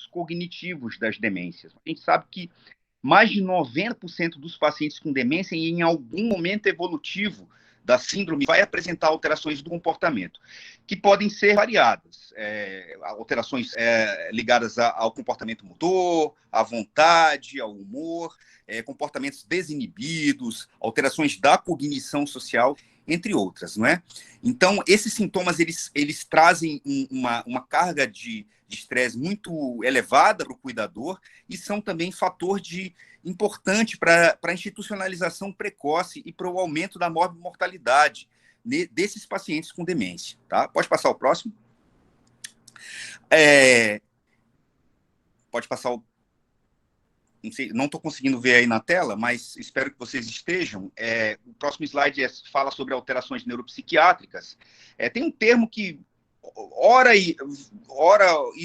aspectos cognitivos das demências. A gente sabe que mais de 90% dos pacientes com demência, em algum momento evolutivo da síndrome, vai apresentar alterações do comportamento, que podem ser variadas. Alterações ligadas ao comportamento motor, à vontade, ao humor, comportamentos desinibidos, alterações da cognição social, entre outras, não é? Então, esses sintomas, eles trazem uma carga de estresse muito elevada para o cuidador e são também fator importante para a institucionalização precoce e para o aumento da mortalidade desses pacientes com demência. Tá? Pode passar o próximo? Pode passar o... Não estou conseguindo ver aí na tela, mas espero que vocês estejam. O próximo slide fala sobre alterações neuropsiquiátricas. Tem um termo que, hora e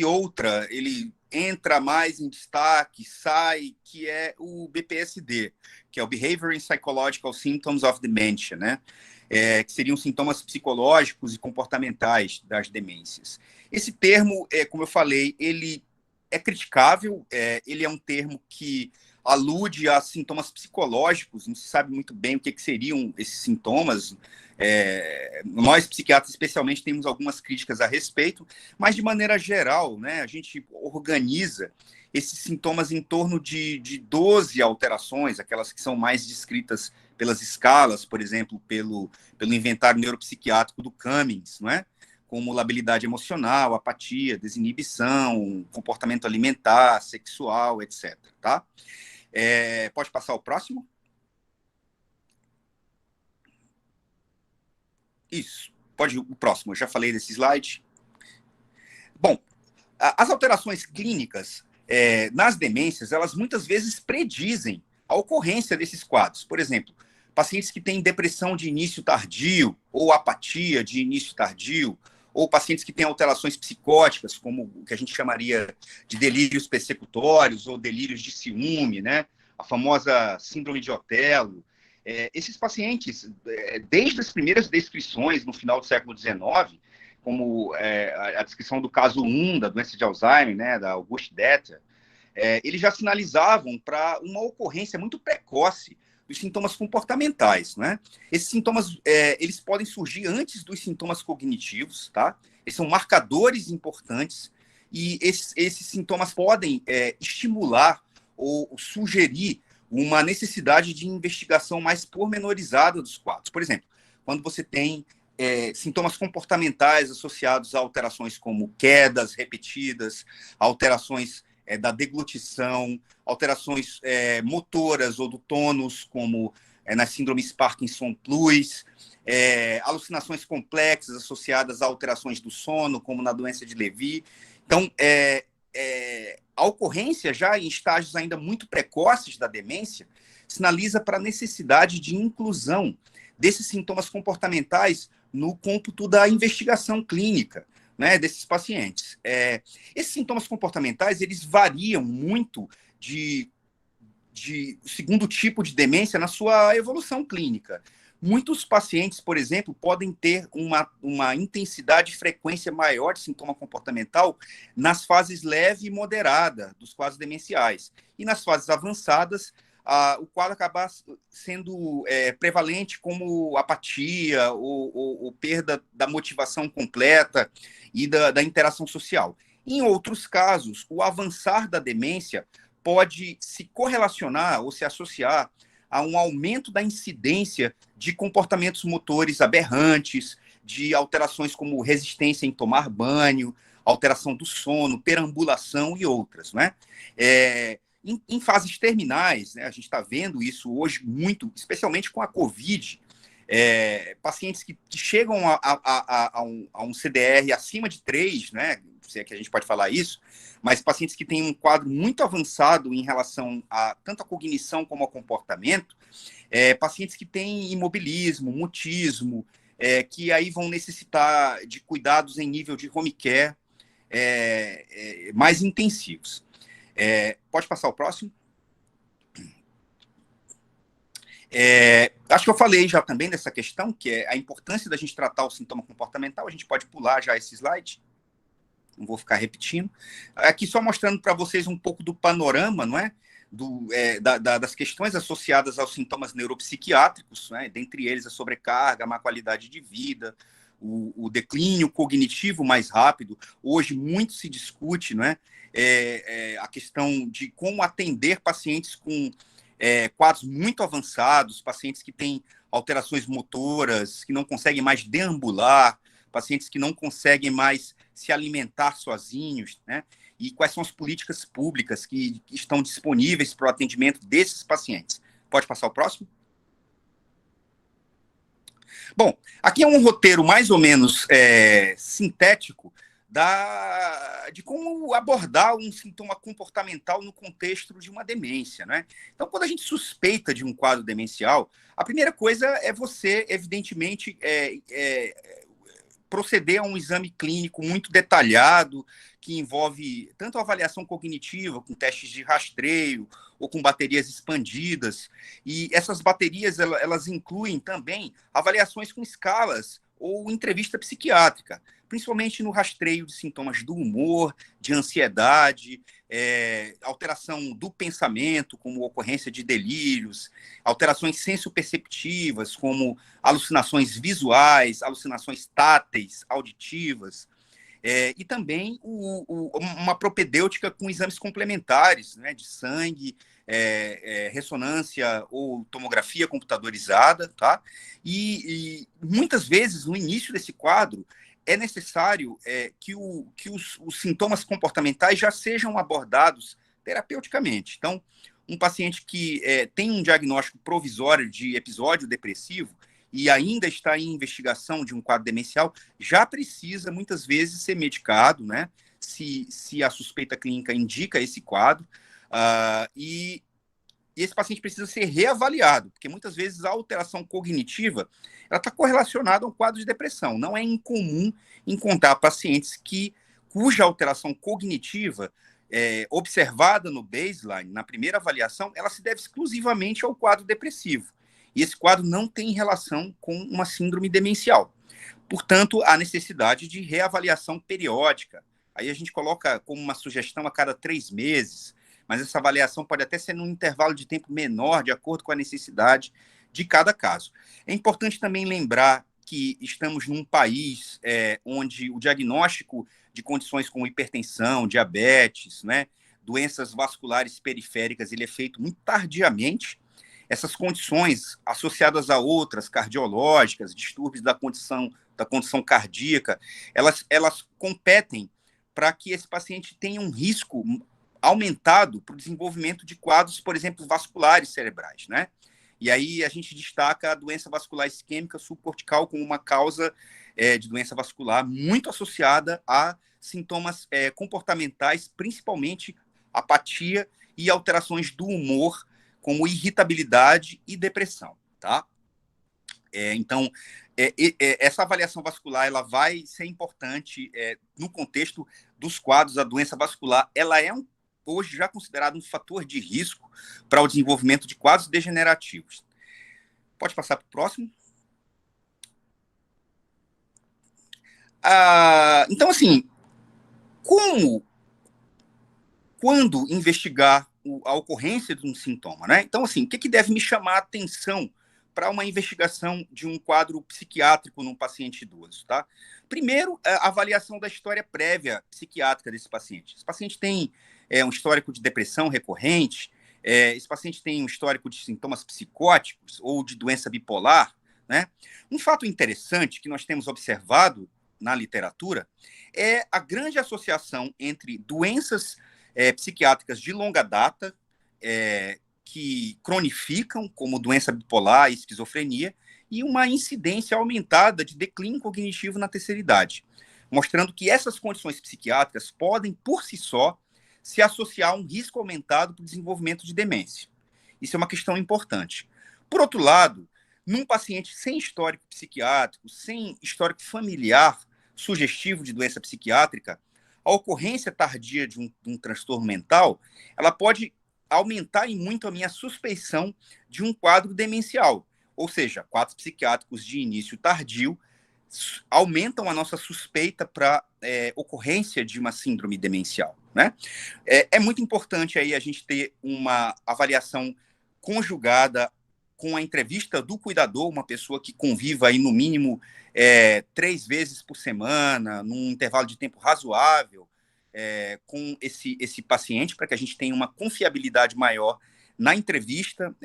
outra, ele entra mais em destaque, sai, que é o BPSD, que é o Behavior and Psychological Symptoms of Dementia, né? Que seriam sintomas psicológicos e comportamentais das demências. Esse termo, como eu falei, ele é criticável, ele é um termo que alude a sintomas psicológicos, não se sabe muito bem o que seriam esses sintomas. Nós, psiquiatras, especialmente, temos algumas críticas a respeito, mas, de maneira geral, né, a gente organiza esses sintomas em torno de 12 alterações, aquelas que são mais descritas pelas escalas, por exemplo, pelo inventário neuropsiquiátrico do Cummings, não é? Como labilidade emocional, apatia, desinibição, comportamento alimentar, sexual, etc. Tá? Pode passar o próximo? Isso, pode o próximo, eu já falei desse slide. Bom, as alterações clínicas nas demências, elas muitas vezes predizem a ocorrência desses quadros. Por exemplo, pacientes que têm depressão de início tardio, ou apatia de início tardio, ou pacientes que têm alterações psicóticas, como o que a gente chamaria de delírios persecutórios ou delírios de ciúme, né? A famosa síndrome de Otelo. Esses pacientes, desde as primeiras descrições no final do século XIX, como a descrição do caso 1 da doença de Alzheimer, né, da Auguste Deter, eles já sinalizavam para uma ocorrência muito precoce dos sintomas comportamentais, né? Esses sintomas, eles podem surgir antes dos sintomas cognitivos, tá? Eles são marcadores importantes e esses sintomas podem estimular ou sugerir uma necessidade de investigação mais pormenorizada dos quadros. Por exemplo, quando você tem sintomas comportamentais associados a alterações como quedas repetidas, alterações da deglutição, alterações motoras ou do tônus, como nas síndromes Parkinson-Plus, alucinações complexas associadas a alterações do sono, como na doença de Levy. Então, a ocorrência, já em estágios ainda muito precoces da demência, sinaliza para a necessidade de inclusão desses sintomas comportamentais no cômputo da investigação clínica, né, desses pacientes. Esses sintomas comportamentais, eles variam muito de segundo tipo de demência na sua evolução clínica. Muitos pacientes, por exemplo, podem ter uma intensidade e frequência maior de sintoma comportamental nas fases leve e moderada dos quadros demenciais. E nas fases avançadas, o quadro acaba sendo prevalente como apatia ou perda da motivação completa e da interação social. Em outros casos, o avançar da demência pode se correlacionar ou se associar a um aumento da incidência de comportamentos motores aberrantes, de alterações como resistência em tomar banho, alteração do sono, perambulação e outras, né? Em fases terminais, né, a gente está vendo isso hoje muito, especialmente com a Covid, pacientes que chegam a um CDR acima de 3, né, se é que a gente pode falar isso, mas pacientes que têm um quadro muito avançado em relação a tanto a cognição como ao comportamento, pacientes que têm imobilismo, mutismo, que aí vão necessitar de cuidados em nível de home care mais intensivos. Pode passar o próximo? Acho que eu falei já também dessa questão, que é a importância da gente tratar o sintoma comportamental. A gente pode pular já esse slide. não vou ficar repetindo. Aqui só mostrando para vocês um pouco do panorama, não é? Das questões associadas aos sintomas neuropsiquiátricos, né? Dentre eles a sobrecarga, a má qualidade de vida, o declínio cognitivo mais rápido. Hoje muito se discute, não é? A questão de como atender pacientes com quadros muito avançados, pacientes que têm alterações motoras, que não conseguem mais deambular, pacientes que não conseguem mais se alimentar sozinhos, né? E quais são as políticas públicas que estão disponíveis para o atendimento desses pacientes. Pode passar o próximo? Bom, aqui é um roteiro mais ou menos sintético de como abordar um sintoma comportamental no contexto de uma demência, né? Então, quando a gente suspeita de um quadro demencial, a primeira coisa é você, evidentemente, proceder a um exame clínico muito detalhado, que envolve tanto a avaliação cognitiva, com testes de rastreio, ou com baterias expandidas. E essas baterias, elas incluem também avaliações com escalas ou entrevista psiquiátrica, principalmente no rastreio de sintomas do humor, de ansiedade, alteração do pensamento, como ocorrência de delírios, alterações sensoperceptivas, como alucinações visuais, alucinações táteis, auditivas, e também uma propedêutica com exames complementares, né, de sangue, ressonância ou tomografia computadorizada, tá? E muitas vezes, no início desse quadro, é necessário que os sintomas comportamentais já sejam abordados terapeuticamente. Então, um paciente que tem um diagnóstico provisório de episódio depressivo e ainda está em investigação de um quadro demencial, já precisa, muitas vezes, ser medicado, né? Se a suspeita clínica indica esse quadro, e esse paciente precisa ser reavaliado, porque muitas vezes a alteração cognitiva ela está correlacionada a um quadro de depressão. Não é incomum encontrar pacientes cuja alteração cognitiva observada no baseline, na primeira avaliação, ela se deve exclusivamente ao quadro depressivo. E esse quadro não tem relação com uma síndrome demencial. Portanto, há necessidade de reavaliação periódica. Aí a gente coloca como uma sugestão a cada 3 meses, mas essa avaliação pode até ser num intervalo de tempo menor, de acordo com a necessidade de cada caso. É importante também lembrar que estamos num país onde o diagnóstico de condições como hipertensão, diabetes, né, doenças vasculares periféricas, ele é feito muito tardiamente. Essas condições associadas a outras cardiológicas, distúrbios da condição cardíaca, elas competem para que esse paciente tenha um risco aumentado para o desenvolvimento de quadros, por exemplo, vasculares cerebrais, né? E aí a gente destaca a doença vascular isquêmica subcortical como uma causa de doença vascular muito associada a sintomas comportamentais, principalmente apatia e alterações do humor, como irritabilidade e depressão, tá? Então, essa avaliação vascular ela vai ser importante no contexto dos quadros da doença vascular. Ela é hoje já considerado um fator de risco para o desenvolvimento de quadros degenerativos. Pode passar para o próximo. Então, assim, quando investigar a ocorrência de um sintoma, né? Então, assim, o que deve me chamar a atenção para uma investigação de um quadro psiquiátrico num paciente idoso, tá? Primeiro, a avaliação da história prévia psiquiátrica desse paciente. Esse paciente tem um histórico de depressão recorrente, esse paciente tem um histórico de sintomas psicóticos ou de doença bipolar, né? Um fato interessante que nós temos observado na literatura é a grande associação entre doenças psiquiátricas de longa data, que cronificam, como doença bipolar e esquizofrenia, e uma incidência aumentada de declínio cognitivo na terceira idade, mostrando que essas condições psiquiátricas podem, por si só, se associar a um risco aumentado para o desenvolvimento de demência. Isso é uma questão importante. Por outro lado, num paciente sem histórico psiquiátrico, sem histórico familiar sugestivo de doença psiquiátrica, a ocorrência tardia de um transtorno mental, ela pode aumentar em muito a minha suspeição de um quadro demencial. Ou seja, quadros psiquiátricos de início tardio aumentam a nossa suspeita para ocorrência de uma síndrome demencial, né? É muito importante aí a gente ter uma avaliação conjugada com a entrevista do cuidador, uma pessoa que conviva aí no mínimo 3 vezes por semana, num intervalo de tempo razoável, com esse paciente, para que a gente tenha uma confiabilidade maior na entrevista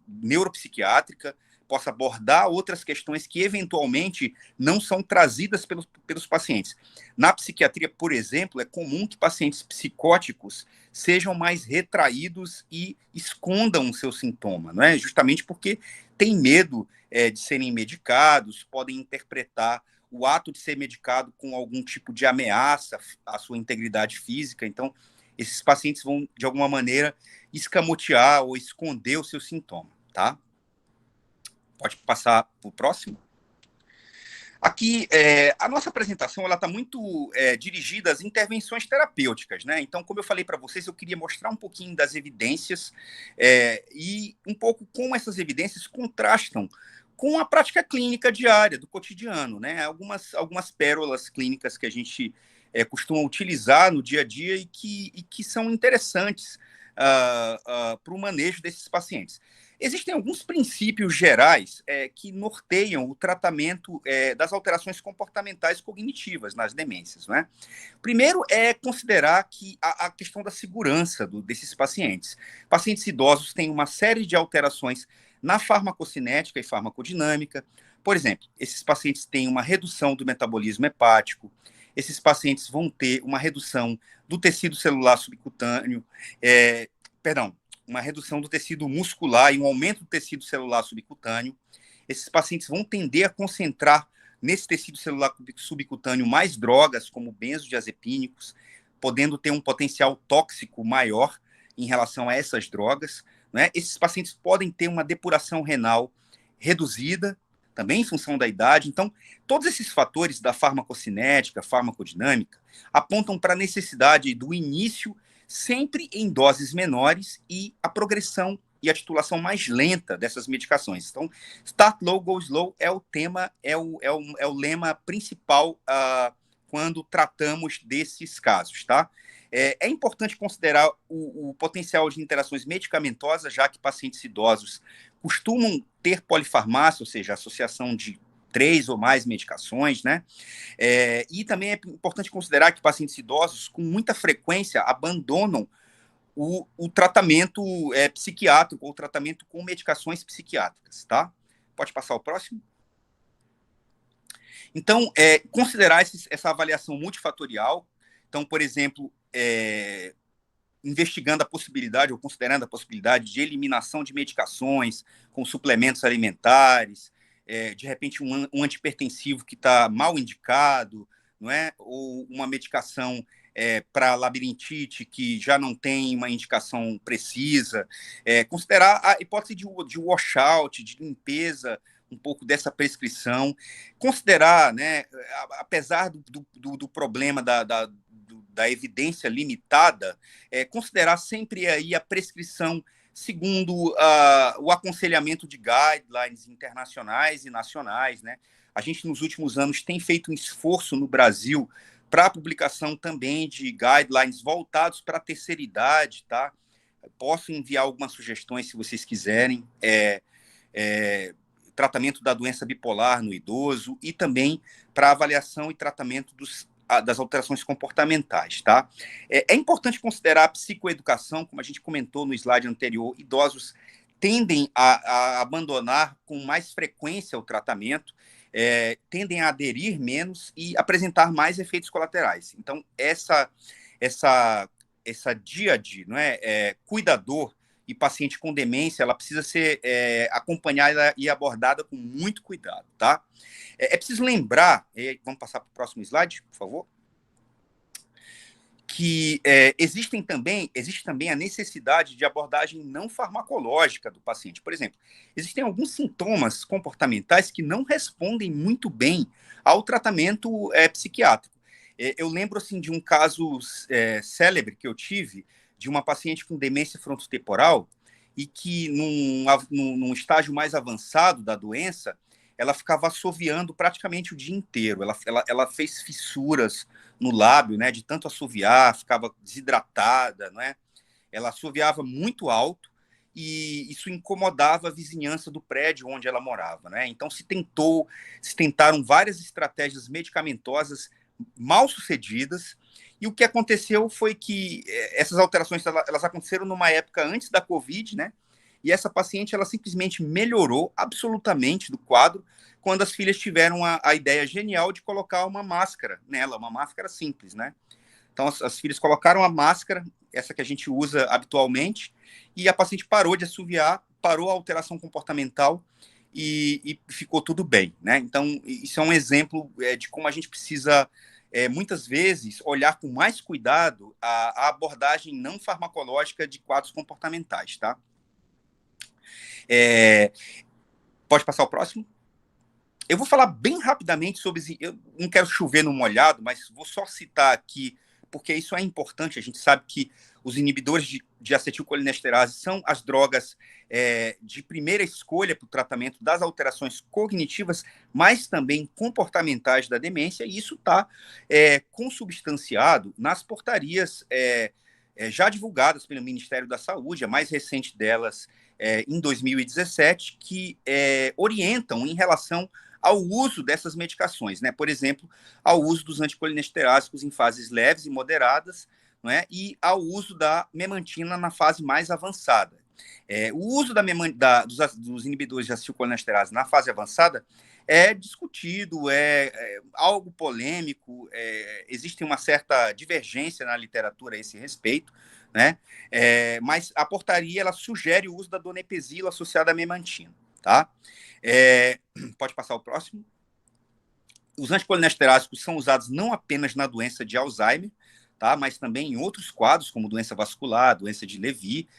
neuropsiquiátrica, possa abordar outras questões que, eventualmente, não são trazidas pelos pacientes. Na psiquiatria, por exemplo, é comum que pacientes psicóticos sejam mais retraídos e escondam o seu sintoma, não é? Justamente porque têm medo de serem medicados, podem interpretar o ato de ser medicado com algum tipo de ameaça à sua integridade física. Então, esses pacientes vão, de alguma maneira, escamotear ou esconder o seu sintoma, tá? Pode passar para o próximo. Aqui, a nossa apresentação está muito dirigida às intervenções terapêuticas, né? Então, como eu falei para vocês, eu queria mostrar um pouquinho das evidências e um pouco como essas evidências contrastam com a prática clínica diária, do cotidiano, né? Algumas pérolas clínicas que a gente costuma utilizar no dia a dia e que são interessantes para o manejo desses pacientes. Existem alguns princípios gerais que norteiam o tratamento das alterações comportamentais cognitivas nas demências, né? Primeiro é considerar que a questão da segurança desses pacientes. Pacientes idosos têm uma série de alterações na farmacocinética e farmacodinâmica. Por exemplo, esses pacientes têm uma redução do metabolismo hepático, esses pacientes vão ter uma redução do tecido celular subcutâneo, uma redução do tecido muscular e um aumento do tecido celular subcutâneo. Esses pacientes vão tender a concentrar nesse tecido celular subcutâneo mais drogas, como benzodiazepínicos, podendo ter um potencial tóxico maior em relação a essas drogas, né? Esses pacientes podem ter uma depuração renal reduzida, também em função da idade. Então, todos esses fatores da farmacocinética, farmacodinâmica, apontam para a necessidade do início sempre em doses menores e a progressão e a titulação mais lenta dessas medicações. Então, start low, go slow é o tema, é o lema principal quando tratamos desses casos, tá? É importante considerar o potencial de interações medicamentosas, já que pacientes idosos costumam ter polifarmácia, ou seja, associação de 3 ou mais medicações, né? E também é importante considerar que pacientes idosos, com muita frequência, abandonam o tratamento psiquiátrico, ou o tratamento com medicações psiquiátricas, tá? Pode passar o próximo? Então, considerar essa avaliação multifatorial. Então, por exemplo, investigando a possibilidade, ou considerando a possibilidade de eliminação de medicações com suplementos alimentares, de repente um antihipertensivo que está mal indicado, não é? Ou uma medicação para labirintite que já não tem uma indicação precisa, considerar a hipótese de washout, de limpeza um pouco dessa prescrição, considerar, né, apesar do problema da evidência limitada, considerar sempre aí a prescrição segundo o aconselhamento de guidelines internacionais e nacionais, né? A gente, nos últimos anos, tem feito um esforço no Brasil para a publicação também de guidelines voltados para a terceira idade, tá? Posso enviar algumas sugestões, se vocês quiserem. Tratamento da doença bipolar no idoso e também para avaliação e tratamento das alterações comportamentais, tá? É importante considerar a psicoeducação, como a gente comentou no slide anterior, idosos tendem a abandonar com mais frequência o tratamento, tendem a aderir menos e apresentar mais efeitos colaterais. Então, essa díade, não é, cuidador e paciente com demência, ela precisa ser acompanhada e abordada com muito cuidado, tá? É preciso lembrar, vamos passar para o próximo slide, por favor, que existe também a necessidade de abordagem não farmacológica do paciente. Por exemplo, existem alguns sintomas comportamentais que não respondem muito bem ao tratamento psiquiátrico. Eu lembro assim, de um caso célebre que eu tive, de uma paciente com demência frontotemporal e que, num estágio mais avançado da doença, ela ficava assoviando praticamente o dia inteiro. Ela fez fissuras no lábio, né, de tanto assoviar, ficava desidratada, não é? Ela assoviava muito alto e isso incomodava a vizinhança do prédio onde ela morava, né? Então se tentaram várias estratégias medicamentosas mal sucedidas, e o que aconteceu foi que essas alterações elas aconteceram numa época antes da Covid, né? E essa paciente ela simplesmente melhorou absolutamente do quadro quando as filhas tiveram a ideia genial de colocar uma máscara nela, uma máscara simples, né? Então, as filhas colocaram a máscara, essa que a gente usa habitualmente, e a paciente parou de assoviar, parou a alteração comportamental e ficou tudo bem, né? Então, isso é um exemplo de como a gente precisa, muitas vezes, olhar com mais cuidado a abordagem não farmacológica de quadros comportamentais, tá? Pode passar o próximo? Eu vou falar bem rapidamente sobre... Eu não quero chover no molhado, mas vou só citar aqui, porque isso é importante. A gente sabe que os inibidores de acetilcolinesterase são as drogas de primeira escolha para o tratamento das alterações cognitivas, mas também comportamentais da demência, e isso está consubstanciado nas portarias já divulgadas pelo Ministério da Saúde, a mais recente delas em 2017, que orientam em relação ao uso dessas medicações, né? Por exemplo, ao uso dos anticolinestéricos em fases leves e moderadas, não é? E ao uso da memantina na fase mais avançada. O uso dos inibidores de acetilcolinesterase na fase avançada é discutido, é algo polêmico, existe uma certa divergência na literatura a esse respeito, né? Mas a portaria ela sugere o uso da donepezila associada à memantina, tá? Pode passar o próximo. Os anticolinestéricos são usados não apenas na doença de Alzheimer, tá? Mas também em outros quadros, como doença vascular, doença de Levy.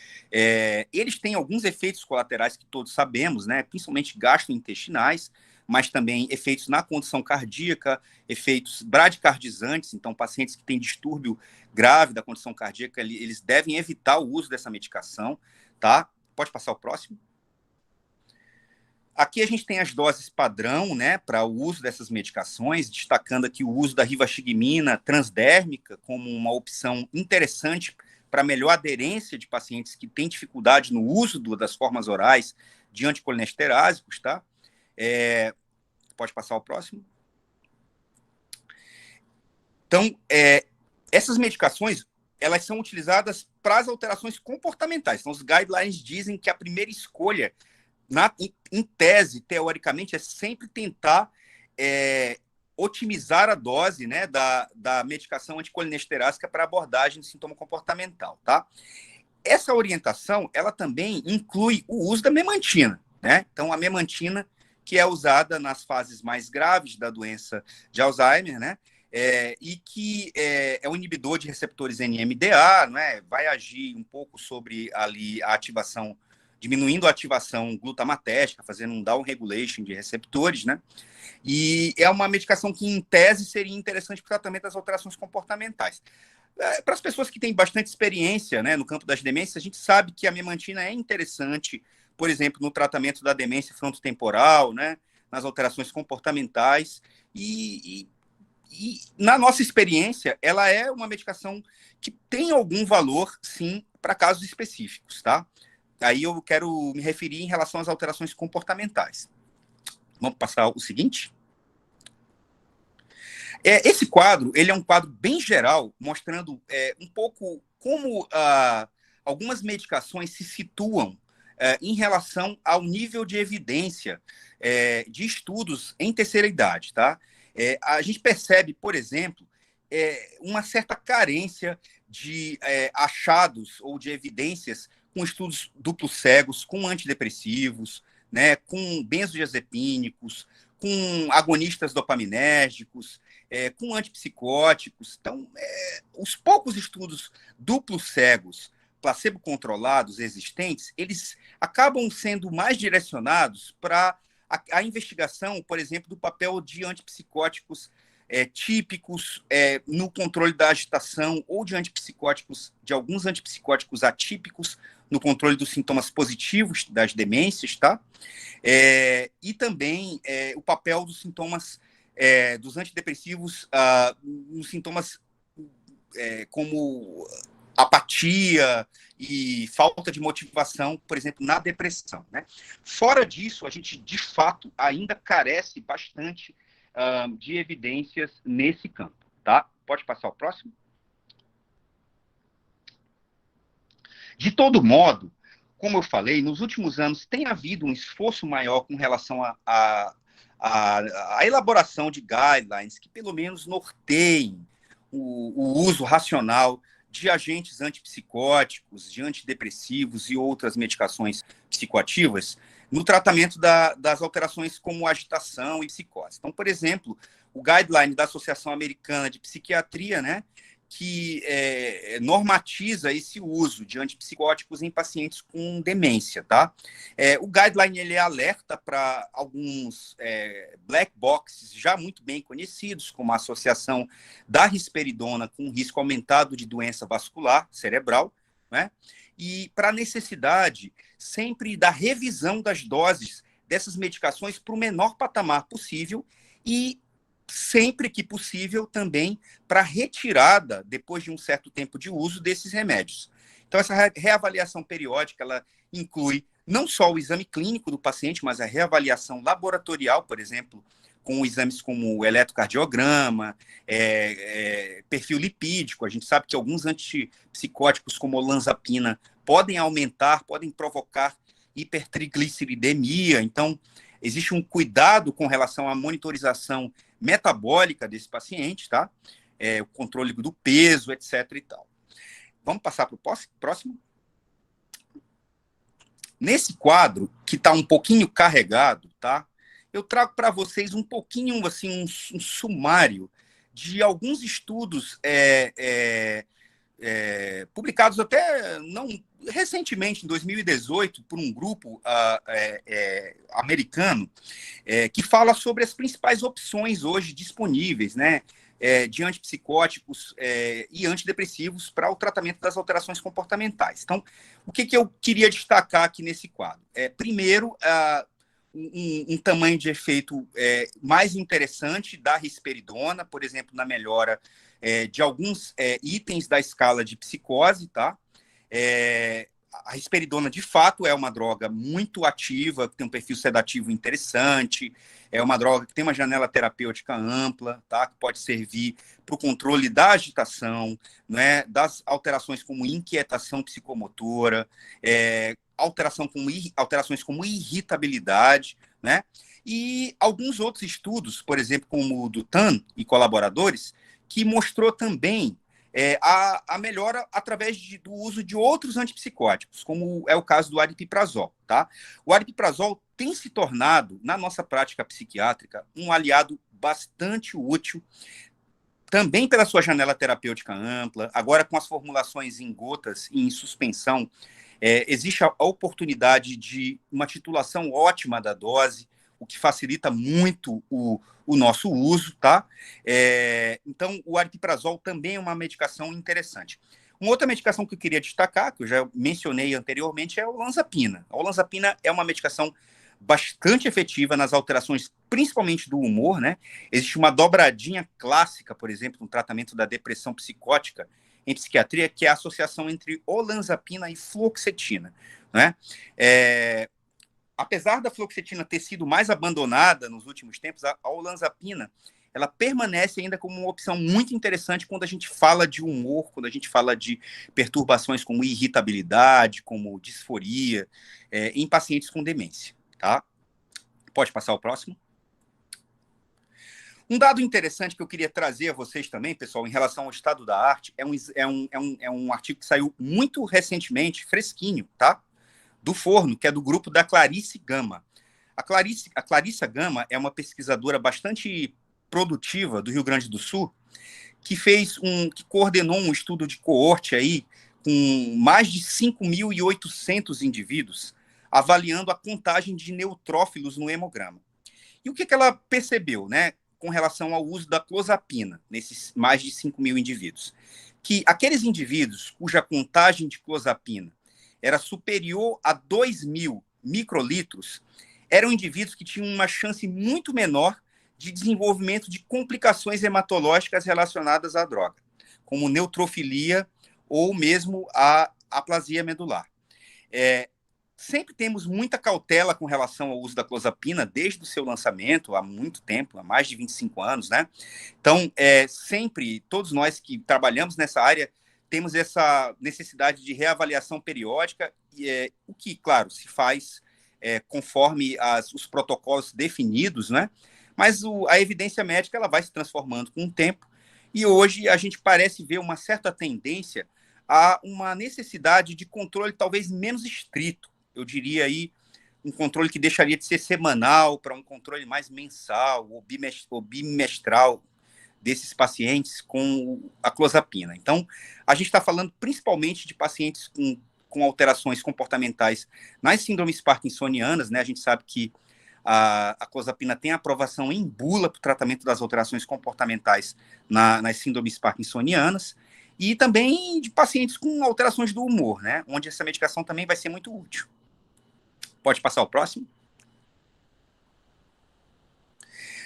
Eles têm alguns efeitos colaterais que todos sabemos, né? Principalmente gastrointestinais, mas também efeitos na condição cardíaca, efeitos bradicardizantes. Então, pacientes que têm distúrbio grave da condição cardíaca, eles devem evitar o uso dessa medicação, tá? Pode passar o próximo. Aqui a gente tem as doses padrão, né, para o uso dessas medicações, destacando aqui o uso da rivastigmina transdérmica como uma opção interessante para melhor aderência de pacientes que têm dificuldade no uso das formas orais de anticolinestéricos, tá? Pode passar o próximo. Então, essas medicações, elas são utilizadas para as alterações comportamentais. Então, os guidelines dizem que a primeira escolha em tese, teoricamente, é sempre tentar otimizar a dose, né, da medicação anticolinesterásica para abordagem do sintoma comportamental, tá? Essa orientação, ela também inclui o uso da memantina, né? Então, a memantina, que é usada nas fases mais graves da doença de Alzheimer, né? E que é um inibidor de receptores NMDA, né? Vai agir um pouco sobre ali a ativação, diminuindo a ativação glutamatética, fazendo um down regulation de receptores, né? E é uma medicação que, em tese, seria interessante para o tratamento das alterações comportamentais. Para as pessoas que têm bastante experiência, né, no campo das demências, a gente sabe que a memantina é interessante, por exemplo, no tratamento da demência frontotemporal, né, nas alterações comportamentais, e na nossa experiência, ela é uma medicação que tem algum valor, sim, para casos específicos, tá? Aí eu quero me referir em relação às alterações comportamentais. Vamos passar o seguinte. Esse quadro, ele é um quadro bem geral, mostrando um pouco como algumas medicações se situam em relação ao nível de evidência de estudos em terceira idade, tá? A gente percebe, por exemplo, uma certa carência de achados ou de evidências com estudos duplos cegos, com antidepressivos, né, com benzodiazepínicos, com agonistas dopaminérgicos, com antipsicóticos. Então, os poucos estudos duplos cegos, placebo-controlados existentes, eles acabam sendo mais direcionados para a investigação, por exemplo, do papel de antipsicóticos típicos no controle da agitação ou de antipsicóticos, de alguns antipsicóticos atípicos no controle dos sintomas positivos das demências, tá? E também o papel dos sintomas dos antidepressivos nos sintomas como apatia e falta de motivação, por exemplo, na depressão, né? Fora disso, a gente, de fato, ainda carece bastante de evidências nesse campo, tá? Pode passar o próximo? De todo modo, como eu falei, nos últimos anos tem havido um esforço maior com relação à elaboração de guidelines que pelo menos norteiem o uso racional de agentes antipsicóticos, de antidepressivos e outras medicações psicoativas no tratamento das alterações como agitação e psicose. Então, por exemplo, o guideline da Associação Americana de Psiquiatria, né, que normatiza esse uso de antipsicóticos em pacientes com demência, tá? O guideline ele alerta para alguns black boxes já muito bem conhecidos, como a associação da risperidona com risco aumentado de doença vascular cerebral, né? E para a necessidade sempre da revisão das doses dessas medicações para o menor patamar possível e sempre que possível também para retirada, depois de um certo tempo de uso, desses remédios. Então, essa reavaliação periódica, ela inclui não só o exame clínico do paciente, mas a reavaliação laboratorial, por exemplo, com exames como o eletrocardiograma, perfil lipídico. A gente sabe que alguns antipsicóticos, como olanzapina, podem provocar hipertrigliceridemia. Então, existe um cuidado com relação à monitorização metabólica desse paciente, tá? O controle do peso, etc. e tal. Vamos passar para o próximo? Nesse quadro, que está um pouquinho carregado, tá? Eu trago para vocês um pouquinho, assim, um sumário de alguns estudos publicados até não recentemente, em 2018, por um grupo americano, que fala sobre as principais opções hoje disponíveis, né, de antipsicóticos e antidepressivos para o tratamento das alterações comportamentais. Então, o que eu queria destacar aqui nesse quadro? Primeiro, um tamanho de efeito mais interessante da risperidona, por exemplo, na melhora de alguns itens da escala de psicose, tá? A risperidona, de fato, é uma droga muito ativa, que tem um perfil sedativo interessante, é uma droga que tem uma janela terapêutica ampla, tá? Que pode servir para o controle da agitação, né? Das alterações como inquietação psicomotora, alterações como irritabilidade, né? E alguns outros estudos, por exemplo, como o do Tan e colaboradores, que mostrou também a melhora através do uso de outros antipsicóticos, como é o caso do aripiprazol, tá? O aripiprazol tem se tornado, na nossa prática psiquiátrica, um aliado bastante útil, também pela sua janela terapêutica ampla, agora com as formulações em gotas e em suspensão, existe a oportunidade de uma titulação ótima da dose, o que facilita muito o nosso uso, tá? Então, o aripiprazol também é uma medicação interessante. Uma outra medicação que eu queria destacar, que eu já mencionei anteriormente, é a olanzapina. A olanzapina é uma medicação bastante efetiva nas alterações, principalmente do humor, né? Existe uma dobradinha clássica, por exemplo, no tratamento da depressão psicótica em psiquiatria, que é a associação entre olanzapina e fluoxetina, né? Apesar da fluoxetina ter sido mais abandonada nos últimos tempos, a olanzapina ela permanece ainda como uma opção muito interessante quando a gente fala de humor, quando a gente fala de perturbações como irritabilidade, como disforia, em pacientes com demência, tá? Pode passar o próximo. Um dado interessante que eu queria trazer a vocês também, pessoal, em relação ao estado da arte, é um artigo que saiu muito recentemente, fresquinho, tá? Do Forno, que é do grupo da Clarice Gama. A Clarissa Gama é uma pesquisadora bastante produtiva do Rio Grande do Sul, que coordenou um estudo de coorte aí com mais de 5.800 indivíduos, avaliando a contagem de neutrófilos no hemograma. E o que ela percebeu, né, com relação ao uso da clozapina nesses mais de 5.000 indivíduos? Que aqueles indivíduos cuja contagem de clozapina era superior a 2.000 microlitros, eram indivíduos que tinham uma chance muito menor de desenvolvimento de complicações hematológicas relacionadas à droga, como neutrofilia ou mesmo a aplasia medular. Sempre temos muita cautela com relação ao uso da clozapina, desde o seu lançamento, há muito tempo, há mais de 25 anos, né? Então, sempre, todos nós que trabalhamos nessa área, temos essa necessidade de reavaliação periódica, o que, claro, se faz conforme os protocolos definidos, né? Mas a evidência médica ela vai se transformando com o tempo, e hoje a gente parece ver uma certa tendência a uma necessidade de controle talvez menos estrito. Eu diria aí um controle que deixaria de ser semanal para um controle mais mensal ou bimestral desses pacientes com a clozapina. Então, a gente está falando principalmente de pacientes com alterações comportamentais nas síndromes parkinsonianas, né? A gente sabe que a clozapina tem aprovação em bula para o tratamento das alterações comportamentais nas síndromes parkinsonianas, e também de pacientes com alterações do humor, né? Onde essa medicação também vai ser muito útil. Pode passar o próximo.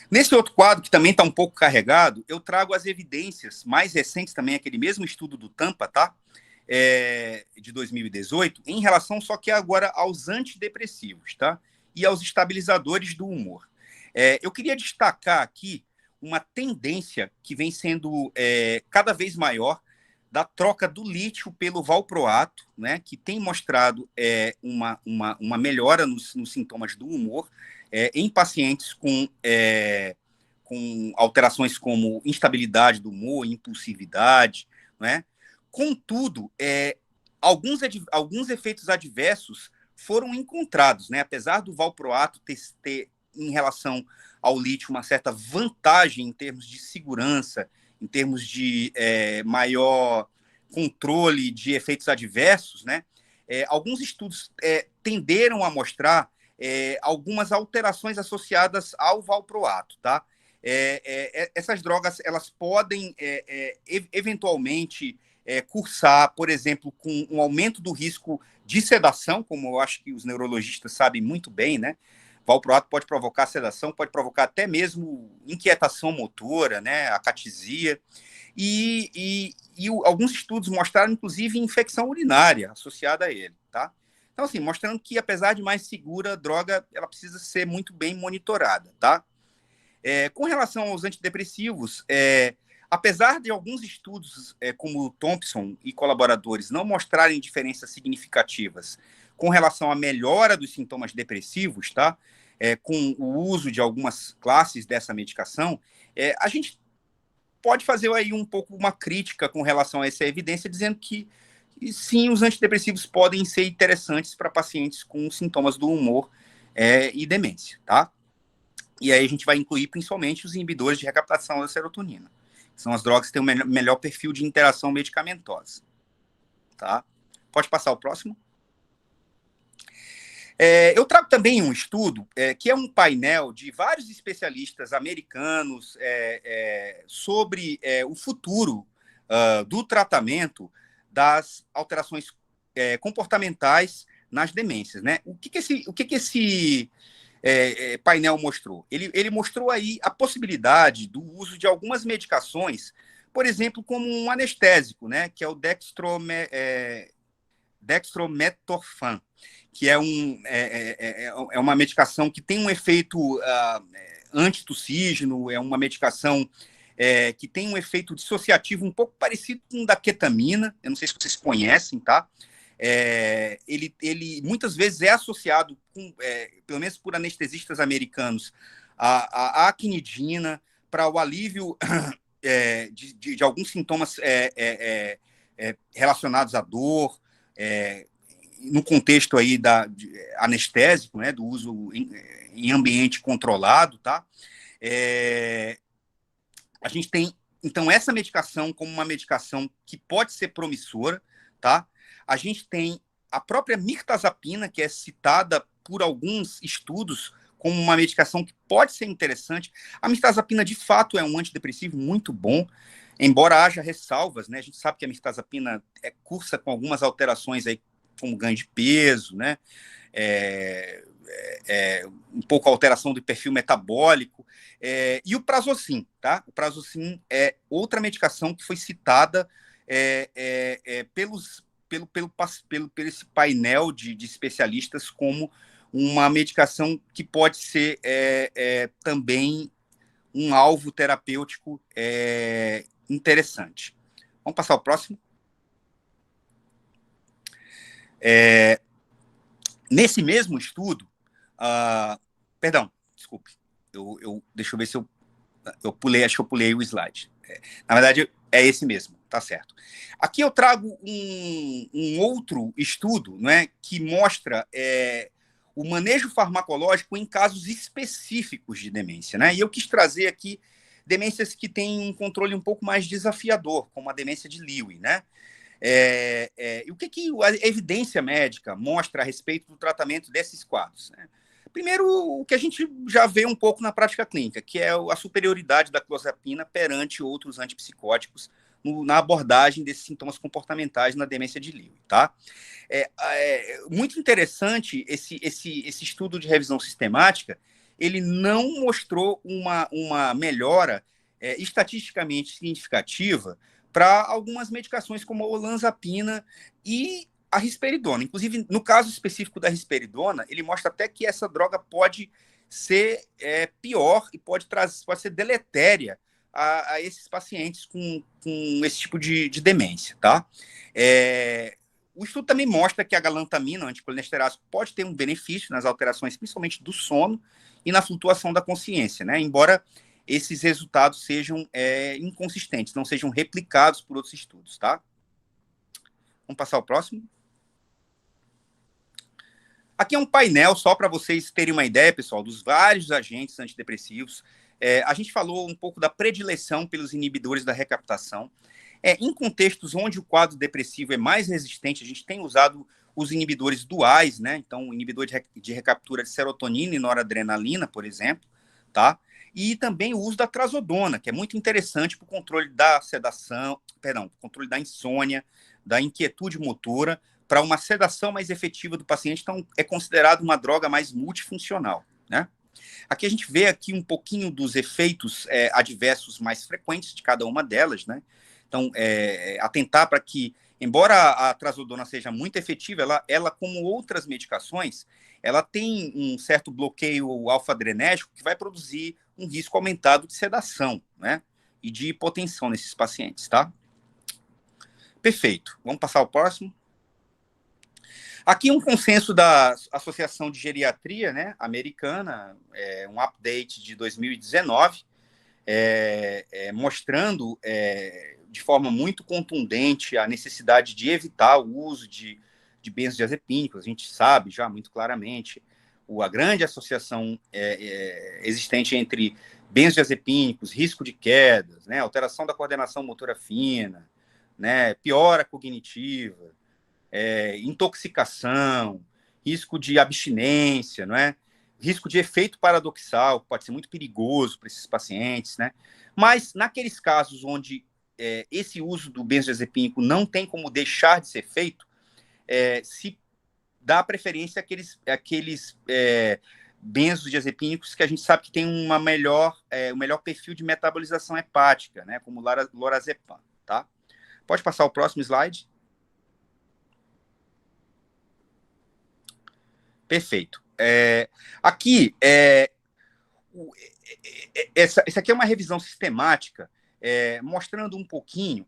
Nesse outro quadro, que também está um pouco carregado, eu trago as evidências mais recentes também, aquele mesmo estudo do Tampa, tá? De 2018, em relação só que agora aos antidepressivos, tá? E aos estabilizadores do humor. Eu queria destacar aqui uma tendência que vem sendo cada vez maior da troca do lítio pelo valproato, né, que tem mostrado uma melhora nos sintomas do humor em pacientes com alterações como instabilidade do humor, impulsividade, né? Contudo, alguns efeitos adversos foram encontrados, né? Apesar do valproato ter, em relação ao lítio, uma certa vantagem em termos de segurança, em termos de maior controle de efeitos adversos, né? Alguns estudos tenderam a mostrar algumas alterações associadas ao valproato, tá? Essas drogas elas podem eventualmente cursar, por exemplo, com um aumento do risco de sedação, como eu acho que os neurologistas sabem muito bem, né? Valproato pode provocar sedação, pode provocar até mesmo inquietação motora, né? Acatisia. E alguns estudos mostraram, inclusive, infecção urinária associada a ele, tá? Então, assim, mostrando que, apesar de mais segura, a droga ela precisa ser muito bem monitorada, tá? Com relação aos antidepressivos, apesar de alguns estudos, como o Thompson e colaboradores, não mostrarem diferenças significativas com relação à melhora dos sintomas depressivos, tá? Com o uso de algumas classes dessa medicação, a gente pode fazer aí um pouco uma crítica com relação a essa evidência, dizendo que, sim, os antidepressivos podem ser interessantes para pacientes com sintomas do humor e demência, tá? E aí a gente vai incluir principalmente os inibidores de recaptação da serotonina. São as drogas que têm o melhor perfil de interação medicamentosa. Tá? Pode passar o próximo. Eu trago também um estudo, que é um painel de vários especialistas americanos sobre o futuro do tratamento das alterações comportamentais nas demências, né? O que esse painel mostrou? Ele mostrou aí a possibilidade do uso de algumas medicações, por exemplo, como um anestésico, né, que é o dextrometorphan, que é uma medicação que tem um efeito antitussígeno, é uma medicação que tem um efeito dissociativo um pouco parecido com o da ketamina, eu não sei se vocês conhecem, tá? Ele muitas vezes é associado, pelo menos por anestesistas americanos, a quinidina para o alívio de alguns sintomas relacionados à dor, no contexto aí anestésico, né, do uso em ambiente controlado, tá? A gente tem, então, essa medicação como uma medicação que pode ser promissora, tá? A gente tem a própria mirtazapina, que é citada por alguns estudos como uma medicação que pode ser interessante. A mirtazapina, de fato, é um antidepressivo muito bom, embora haja ressalvas, né? A gente sabe que a mirtazapina cursa com algumas alterações aí como ganho de peso, né? Um pouco a alteração do perfil metabólico, e o Prazosin, tá? O Prazosin é outra medicação que foi citada pelo esse painel de especialistas como uma medicação que pode ser também um alvo terapêutico interessante. Vamos passar ao próximo. Nesse mesmo estudo, perdão, desculpe, deixa eu ver se eu pulei, acho que eu pulei o slide. Na verdade, é esse mesmo, tá certo. Aqui eu trago um outro estudo, né, que mostra o manejo farmacológico em casos específicos de demência, né? E eu quis trazer aqui demências que têm um controle um pouco mais desafiador, como a demência de Lewy, né? E o que a evidência médica mostra a respeito do tratamento desses quadros, né? Primeiro, o que a gente já vê um pouco na prática clínica, que é a superioridade da clozapina perante outros antipsicóticos na abordagem desses sintomas comportamentais na demência de Lewy, tá? Muito interessante esse estudo de revisão sistemática, ele não mostrou uma melhora estatisticamente significativa para algumas medicações como a olanzapina e a risperidona. Inclusive, no caso específico da risperidona, ele mostra até que essa droga pode ser pior e pode ser deletéria a esses pacientes com esse tipo de demência, tá? O estudo também mostra que a galantamina, anticolinesterásico, pode ter um benefício nas alterações, principalmente do sono e na flutuação da consciência, né? Embora esses resultados sejam inconsistentes, não sejam replicados por outros estudos, tá? Vamos passar ao próximo. Aqui é um painel só para vocês terem uma ideia, pessoal, dos vários agentes antidepressivos. A gente falou um pouco da predileção pelos inibidores da recaptação. Em contextos onde o quadro depressivo é mais resistente, a gente tem usado os inibidores duais, né? Então, o inibidor de recaptura de serotonina e noradrenalina, por exemplo, tá? E também o uso da trazodona, que é muito interessante para o controle da sedação, perdão, controle da insônia, da inquietude motora, para uma sedação mais efetiva do paciente. Então, é considerado uma droga mais multifuncional, né? Aqui a gente vê aqui um pouquinho dos efeitos adversos mais frequentes de cada uma delas, né? Então, atentar para que, embora a trazodona seja muito efetiva, ela, como outras medicações, ela tem um certo bloqueio alfa-adrenérgico que vai produzir um risco aumentado de sedação, né? E de hipotensão nesses pacientes, tá? Perfeito. Vamos passar ao próximo. Aqui um consenso da Associação de Geriatria, né, americana, um update de 2019, mostrando de forma muito contundente a necessidade de evitar o uso de benzodiazepínicos. A gente sabe já muito claramente a grande associação existente entre benzodiazepínicos, risco de quedas, né, alteração da coordenação motora fina, né, piora cognitiva, intoxicação, risco de abstinência, não é? Risco de efeito paradoxal, que pode ser muito perigoso para esses pacientes, né? Mas naqueles casos onde esse uso do benzodiazepínico não tem como deixar de ser feito, se dá preferência àqueles benzodiazepínicos que a gente sabe que tem um melhor perfil de metabolização hepática, né? Como o lorazepam, tá? Pode passar o próximo slide. Perfeito. Aqui, essa aqui é uma revisão sistemática, mostrando um pouquinho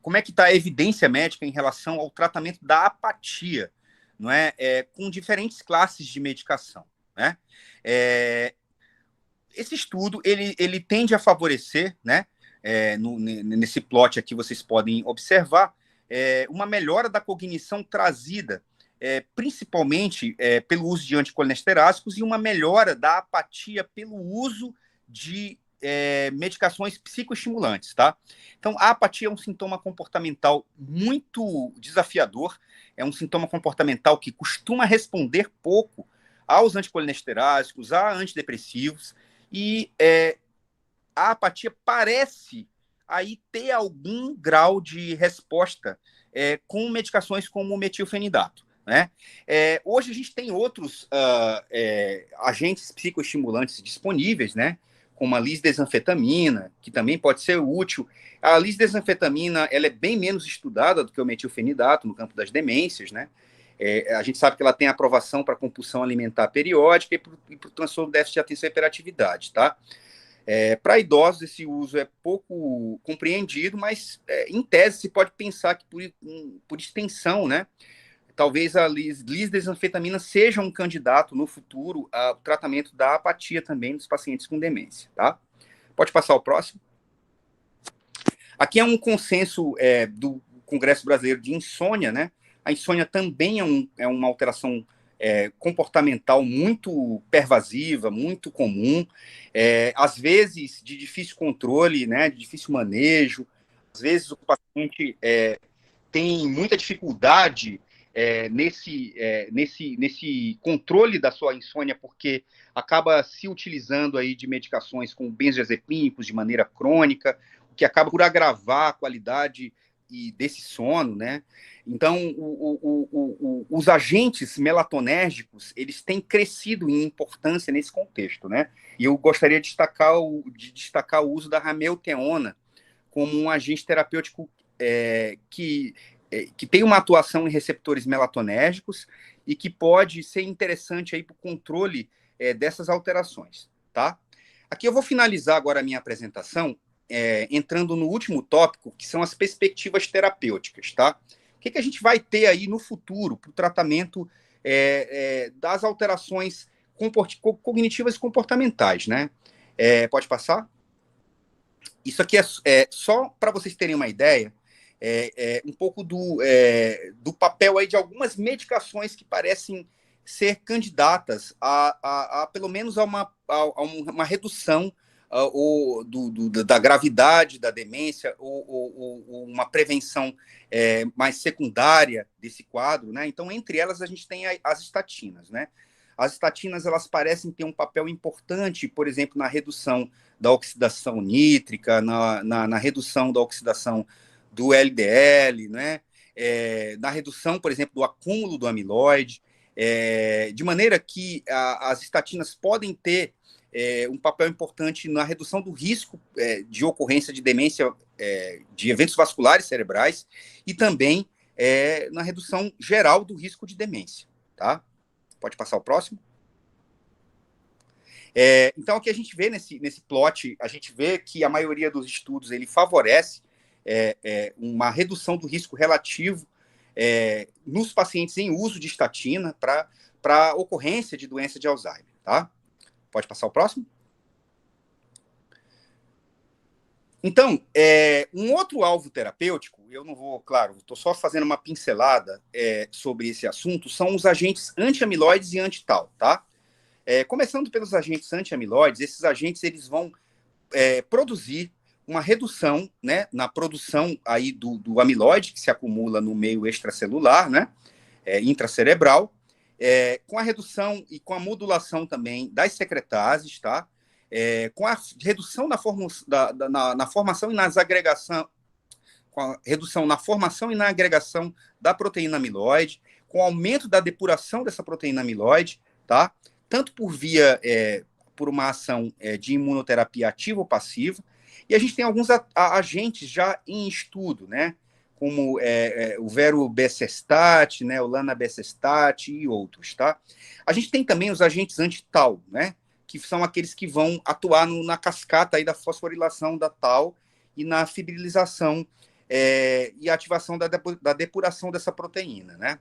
como é que está a evidência médica em relação ao tratamento da apatia, não é? Com diferentes classes de medicação, né? Esse estudo, ele tende a favorecer, né? Nesse plot aqui vocês podem observar, uma melhora da cognição trazida, principalmente pelo uso de anticolinestéricos e uma melhora da apatia pelo uso de medicações psicoestimulantes, tá? Então, a apatia é um sintoma comportamental muito desafiador, é um sintoma comportamental que costuma responder pouco aos anticolinestéricos, a antidepressivos, e a apatia parece aí ter algum grau de resposta com medicações como o metilfenidato, né? Hoje a gente tem outros agentes psicoestimulantes disponíveis, né? Como a lisdesanfetamina, que também pode ser útil. A lisdesanfetamina, ela é bem menos estudada do que o metilfenidato no campo das demências, né? A gente sabe que ela tem aprovação para compulsão alimentar periódica e para o transtorno déficit de atenção e hiperatividade, tá? Para idosos, esse uso é pouco compreendido, mas, em tese, se pode pensar que, por extensão, né, talvez a lisdesanfetamina seja um candidato no futuro ao tratamento da apatia também dos pacientes com demência. Tá? Pode passar o próximo. Aqui é um consenso do Congresso Brasileiro de Insônia, né? A insônia também é uma alteração comportamental muito pervasiva, muito comum, às vezes de difícil controle, né, de difícil manejo, às vezes o paciente tem muita dificuldade nesse controle da sua insônia, porque acaba se utilizando aí de medicações com benzodiazepínicos de maneira crônica, o que acaba por agravar a qualidade desse sono, né? Então, os agentes melatonérgicos, eles têm crescido em importância nesse contexto, né? E eu gostaria de destacar o uso da ramelteona como um agente terapêutico que tem uma atuação em receptores melatonérgicos e que pode ser interessante aí para o controle dessas alterações, tá? Aqui eu vou finalizar agora a minha apresentação entrando no último tópico, que são as perspectivas terapêuticas, tá? O que a gente vai ter aí no futuro para o tratamento das alterações cognitivas e comportamentais, né? Pode passar? Isso aqui é só para vocês terem uma ideia, um pouco do papel aí de algumas medicações que parecem ser candidatas pelo menos a uma redução da gravidade da demência ou uma prevenção mais secundária desse quadro, né? Então, entre elas, a gente tem as estatinas, né? As estatinas, elas parecem ter um papel importante, por exemplo, na redução da oxidação nítrica, na redução da oxidação do LDL, né? Na redução, por exemplo, do acúmulo do amiloide, de maneira que as estatinas podem ter um papel importante na redução do risco de ocorrência de demência, de eventos vasculares cerebrais, e também na redução geral do risco de demência, tá? Pode passar o próximo. Então, o que a gente vê nesse plot, a gente vê que a maioria dos estudos ele favorece uma redução do risco relativo nos pacientes em uso de estatina para ocorrência de doença de Alzheimer, tá? Pode passar o próximo? Então, um outro alvo terapêutico, eu não vou, claro, estou só fazendo uma pincelada sobre esse assunto, são os agentes anti-amiloides e anti-tau, tá? Começando pelos agentes anti-amiloides, esses agentes eles vão produzir uma redução, né, na produção aí do amiloide, que se acumula no meio extracelular, né, intracerebral, com a redução e com a modulação também das secretases, tá? Com a redução na formação e nas agregação, com a redução na formação e na agregação da proteína amiloide, com o aumento da depuração dessa proteína amiloide, tá? Tanto por uma ação de imunoterapia ativa ou passiva, e a gente tem alguns agentes já em estudo, né? Como o verubecestat, né, o lanabecestat e outros, tá? A gente tem também os agentes anti-tau, né, que são aqueles que vão atuar na cascata aí da fosforilação da tau e na fibrilização e ativação da depuração dessa proteína, né?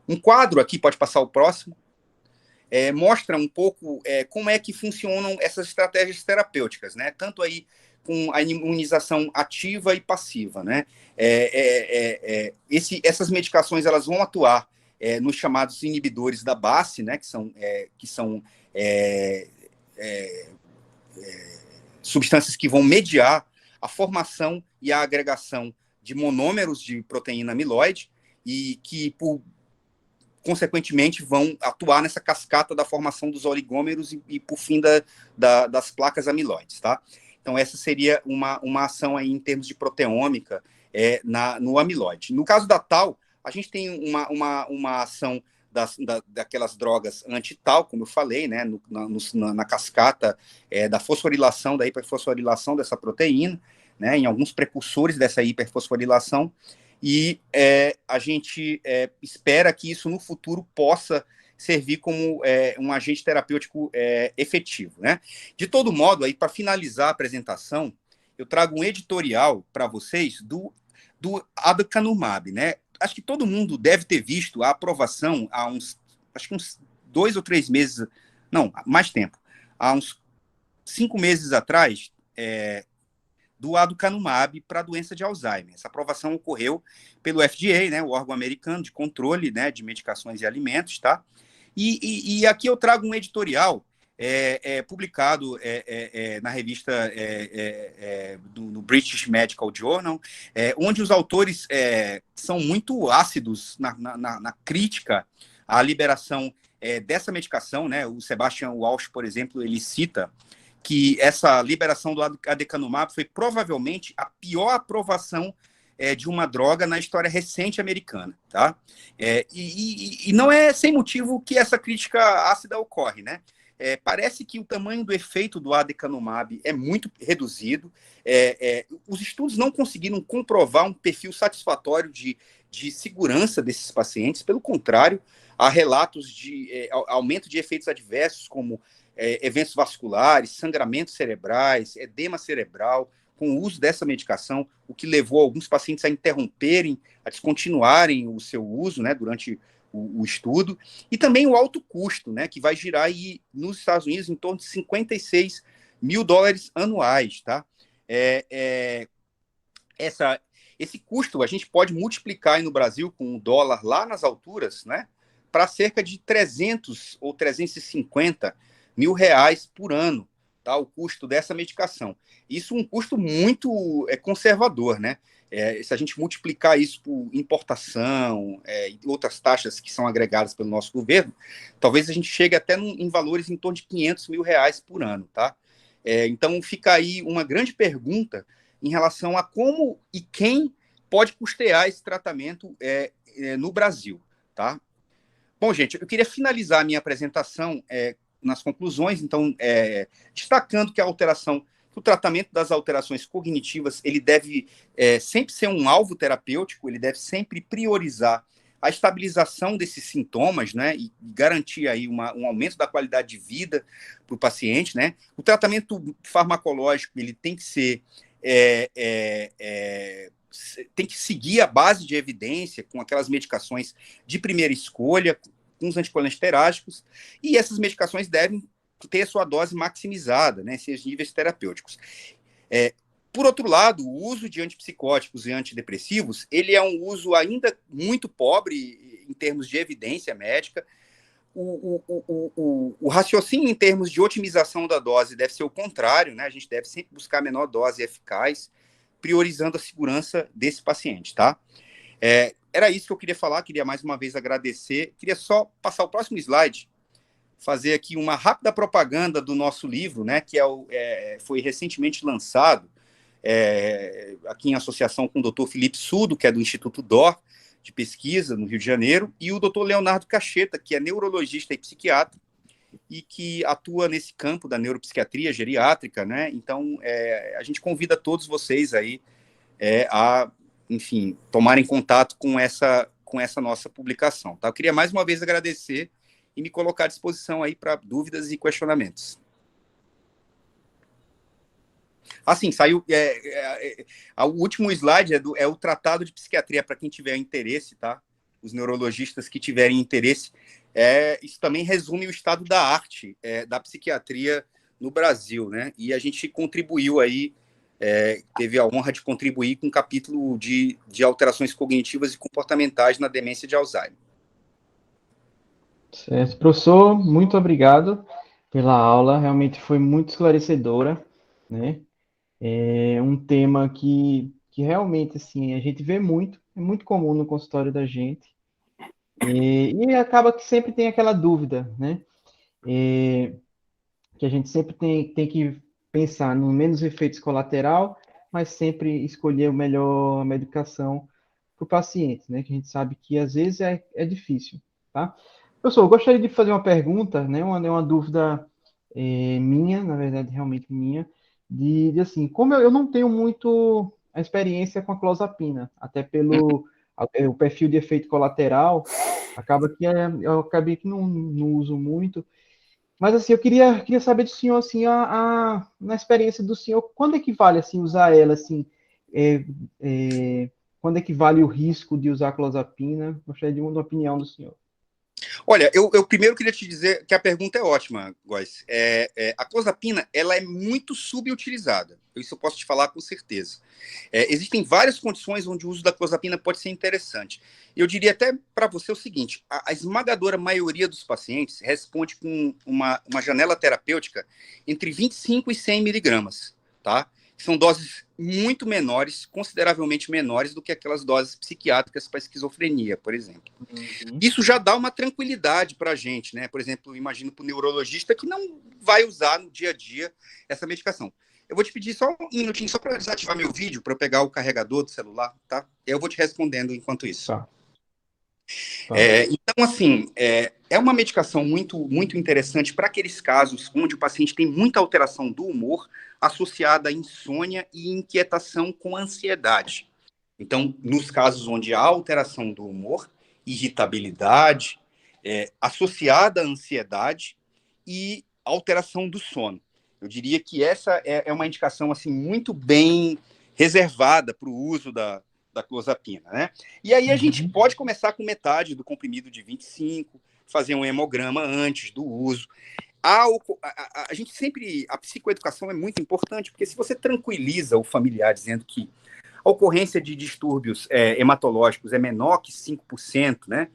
Um quadro aqui, pode passar o próximo, mostra um pouco como é que funcionam essas estratégias terapêuticas, né? Tanto aí com a imunização ativa e passiva, né? Essas medicações elas vão atuar nos chamados inibidores da BACE, né? Que são substâncias que vão mediar a formação e a agregação de monômeros de proteína amiloide e que, consequentemente, vão atuar nessa cascata da formação dos oligômeros e por fim, das placas amiloides, tá? Então, essa seria uma ação aí em termos de proteômica no amiloide. No caso da tau, a gente tem uma ação daquelas drogas anti-tau, como eu falei, né, na cascata da fosforilação, da hiperfosforilação dessa proteína, né, em alguns precursores dessa hiperfosforilação, e a gente espera que isso no futuro possa servir como um agente terapêutico efetivo, né? De todo modo, aí para finalizar a apresentação, eu trago um editorial para vocês do aducanumab, né? Acho que todo mundo deve ter visto a aprovação há acho que uns 2 ou 3 meses, não, mais tempo, há uns 5 meses atrás, do aducanumab para a doença de Alzheimer. Essa aprovação ocorreu pelo FDA, né, o órgão americano de controle, né, de medicações e alimentos, tá? E aqui eu trago um editorial publicado na revista do British Medical Journal, onde os autores são muito ácidos na crítica à liberação dessa medicação, né? O Sebastian Walsh, por exemplo, ele cita que essa liberação do aducanumab foi provavelmente a pior aprovação de uma droga na história recente americana, tá? E não é sem motivo que essa crítica ácida ocorre, né? Parece que o tamanho do efeito do aducanumab é muito reduzido. Os estudos não conseguiram comprovar um perfil satisfatório de segurança desses pacientes. Pelo contrário, há relatos de aumento de efeitos adversos, como eventos vasculares, sangramentos cerebrais, edema cerebral, com o uso dessa medicação, o que levou alguns pacientes a interromperem, a descontinuarem o seu uso, né, durante o estudo, e também o alto custo, né, que vai girar aí nos Estados Unidos em torno de $56 mil anuais, tá? Esse custo a gente pode multiplicar aí no Brasil com o dólar lá nas alturas, né, para cerca de 300 ou 350 mil reais por ano, tá, o custo dessa medicação. Isso é um custo muito conservador, né? Se a gente multiplicar isso por importação e outras taxas que são agregadas pelo nosso governo, talvez a gente chegue até em valores em torno de 500 mil reais por ano, tá? Então fica aí uma grande pergunta em relação a como e quem pode custear esse tratamento no Brasil, tá? Bom, gente, eu queria finalizar a minha apresentação nas conclusões, então, destacando que o tratamento das alterações cognitivas, ele deve sempre ser um alvo terapêutico, ele deve sempre priorizar a estabilização desses sintomas, né, e garantir aí um aumento da qualidade de vida para o paciente, né. O tratamento farmacológico, ele tem que ser tem que seguir a base de evidência com aquelas medicações de primeira escolha, com os anticoagulantes terágicos, e essas medicações devem ter a sua dose maximizada, né, esses níveis terapêuticos. Por outro lado, o uso de antipsicóticos e antidepressivos, ele é um uso ainda muito pobre em termos de evidência médica. O raciocínio em termos de otimização da dose deve ser o contrário, né? A gente deve sempre buscar a menor dose eficaz, priorizando a segurança desse paciente, tá? Era isso que eu queria falar, queria mais uma vez agradecer. Queria só passar o próximo slide, fazer aqui uma rápida propaganda do nosso livro, né, que foi recentemente lançado, aqui em associação com o Dr. Felipe Sudo, que é do Instituto DOR, de pesquisa no Rio de Janeiro, e o Dr. Leonardo Cacheta, que é neurologista e psiquiatra, e que atua nesse campo da neuropsiquiatria geriátrica, né? Então, a gente convida todos vocês aí a, enfim, tomarem contato com essa nossa publicação, tá? Eu queria mais uma vez agradecer e me colocar à disposição aí para dúvidas e questionamentos. Assim, saiu. O último slide é o Tratado de Psiquiatria, para quem tiver interesse, tá? Os neurologistas que tiverem interesse. Isso também resume o estado da arte da psiquiatria no Brasil, né? E a gente contribuiu aí, teve a honra de contribuir com um capítulo de alterações cognitivas e comportamentais na demência de Alzheimer. Certo. Professor, muito obrigado pela aula, realmente foi muito esclarecedora, né? É um tema que realmente, assim, a gente vê muito, é muito comum no consultório da gente, e acaba que sempre tem aquela dúvida, né? Que a gente sempre tem que pensar no menos efeitos colateral, mas sempre escolher o melhor medicação para o paciente, né? Que a gente sabe que às vezes é difícil, tá? Professor, eu gostaria de fazer uma pergunta, né? Uma dúvida minha, na verdade, realmente minha, de assim, como eu não tenho muito a experiência com a clozapina, até pelo o perfil de efeito colateral, acaba que eu acabei que não uso muito. Mas assim, eu queria saber do senhor, assim, na experiência do senhor, quando é que vale assim usar ela, assim, é, quando é que vale o risco de usar clozapina? Gostaria de uma opinião do senhor. Olha, eu primeiro queria te dizer que a pergunta é ótima, Góis. A clozapina, ela é muito subutilizada. Isso eu posso te falar com certeza. Existem várias condições onde o uso da clozapina pode ser interessante. Eu diria até para você o seguinte: a esmagadora maioria dos pacientes responde com uma janela terapêutica entre 25 e 100 miligramas, tá? São doses muito menores, consideravelmente menores do que aquelas doses psiquiátricas para esquizofrenia, por exemplo. Uhum. Isso já dá uma tranquilidade para a gente, né? Por exemplo, imagino para o neurologista que não vai usar no dia a dia essa medicação. Eu vou te pedir só um minutinho, só para desativar meu vídeo, para eu pegar o carregador do celular, tá? Eu vou te respondendo enquanto isso. Tá, tá. Então, assim, é uma medicação muito interessante para aqueles casos onde o paciente tem muita alteração do humor associada à insônia e inquietação com ansiedade. Então, nos casos onde há alteração do humor, irritabilidade, associada à ansiedade e alteração do sono. Eu diria que essa é uma indicação assim muito bem reservada para o uso da clozapina, né? E aí a gente pode começar com metade do comprimido de 25, fazer um hemograma antes do uso. A gente sempre, a psicoeducação é muito importante, porque se você tranquiliza o familiar dizendo que a ocorrência de distúrbios hematológicos é menor que 5%, né?